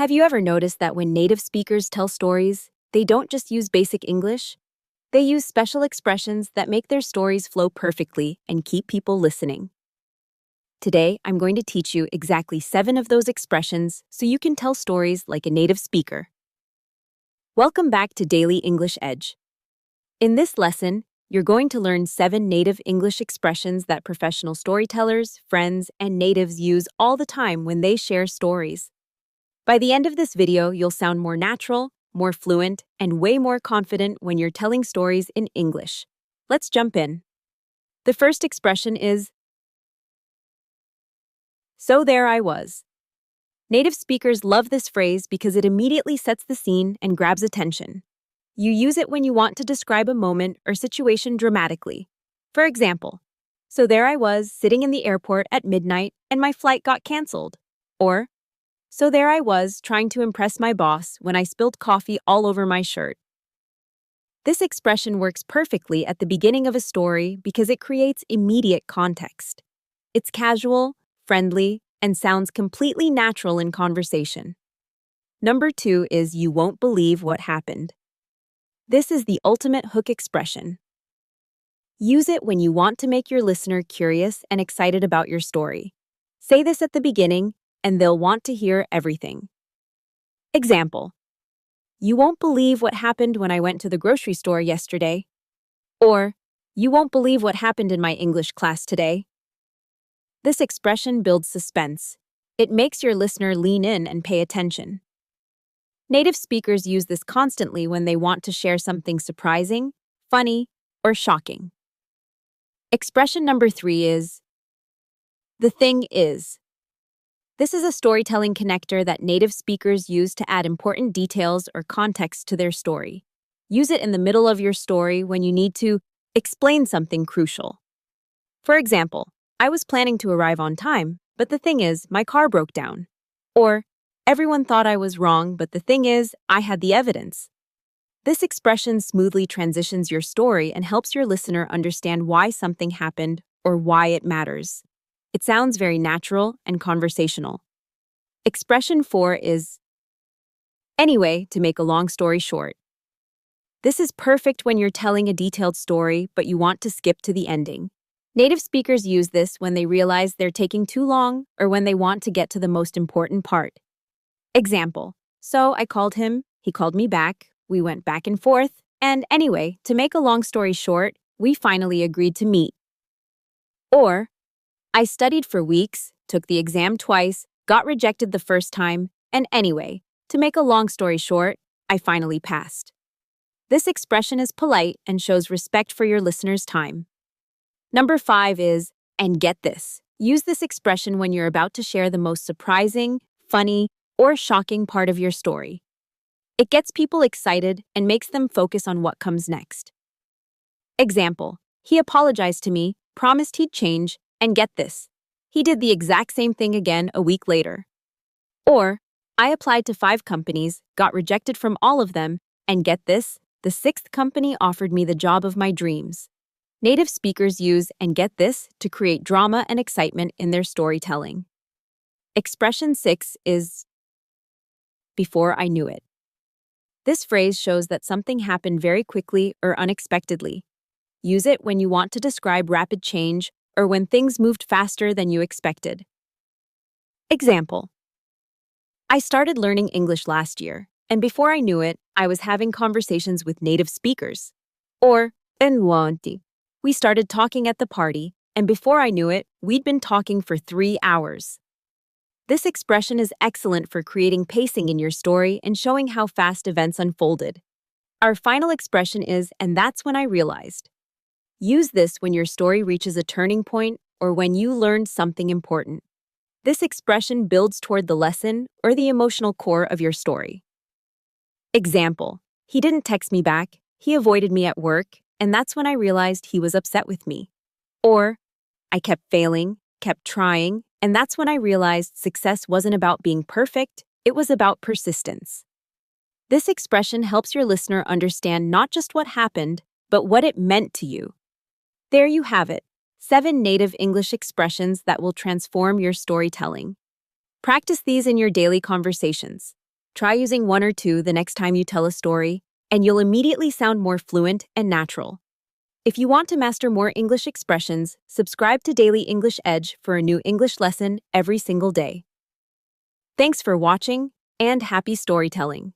Have you ever noticed that when native speakers tell stories, they don't just use basic English? They use special expressions that make their stories flow perfectly and keep people listening. Today, I'm going to teach you exactly 7 of those expressions so you can tell stories like a native speaker. Welcome back to Daily English Edge. In this lesson, you're going to learn 7 native English expressions that professional storytellers, friends, and natives use all the time when they share stories. By the end of this video, you'll sound more natural, more fluent, and way more confident when you're telling stories in English. Let's jump in. The first expression is, "So there I was." Native speakers love this phrase because it immediately sets the scene and grabs attention. You use it when you want to describe a moment or situation dramatically. For example, "So there I was sitting in the airport at midnight and my flight got canceled." Or, "So there I was trying to impress my boss when I spilled coffee all over my shirt." This expression works perfectly at the beginning of a story because it creates immediate context. It's casual, friendly, and sounds completely natural in conversation. Number 2 is "you won't believe what happened." This is the ultimate hook expression. Use it when you want to make your listener curious and excited about your story. Say this at the beginning, and they'll want to hear everything. Example: "You won't believe what happened when I went to the grocery store yesterday." Or, "You won't believe what happened in my English class today." This expression builds suspense. It makes your listener lean in and pay attention. Native speakers use this constantly when they want to share something surprising, funny, or shocking. Expression number 3 is, "The thing is." This is a storytelling connector that native speakers use to add important details or context to their story. Use it in the middle of your story when you need to explain something crucial. For example, "I was planning to arrive on time, but the thing is, my car broke down." Or, "Everyone thought I was wrong, but the thing is, I had the evidence." This expression smoothly transitions your story and helps your listener understand why something happened or why it matters. It sounds very natural and conversational. Expression 4 is, "Anyway, to make a long story short." This is perfect when you're telling a detailed story but you want to skip to the ending. Native speakers use this when they realize they're taking too long or when they want to get to the most important part. Example: "So I called him, he called me back, we went back and forth, and anyway, to make a long story short, we finally agreed to meet." Or, "I studied for weeks, took the exam twice, got rejected the first time, and anyway, to make a long story short, I finally passed." This expression is polite and shows respect for your listener's time. Number 5 is, "and get this." Use this expression when you're about to share the most surprising, funny, or shocking part of your story. It gets people excited and makes them focus on what comes next. Example: "He apologized to me, promised he'd change, and get this, he did the exact same thing again a week later." Or, "I applied to 5 companies, got rejected from all of them, and get this, the 6th company offered me the job of my dreams." Native speakers use "and get this" to create drama and excitement in their storytelling. Expression 6 is, "before I knew it." This phrase shows that something happened very quickly or unexpectedly. Use it when you want to describe rapid change or when things moved faster than you expected. Example: "I started learning English last year, and before I knew it, I was having conversations with native speakers." Or, "En wanti. We started talking at the party, and before I knew it, we'd been talking for 3 hours." This expression is excellent for creating pacing in your story and showing how fast events unfolded. Our final expression is, "and that's when I realized." Use this when your story reaches a turning point or when you learned something important. This expression builds toward the lesson or the emotional core of your story. Example: "He didn't text me back, he avoided me at work, and that's when I realized he was upset with me." Or, "I kept failing, kept trying, and that's when I realized success wasn't about being perfect, it was about persistence." This expression helps your listener understand not just what happened, but what it meant to you. There you have it, 7 native English expressions that will transform your storytelling. Practice these in your daily conversations. Try using one or two the next time you tell a story, and you'll immediately sound more fluent and natural. If you want to master more English expressions, subscribe to Daily English Edge for a new English lesson every single day. Thanks for watching, and happy storytelling!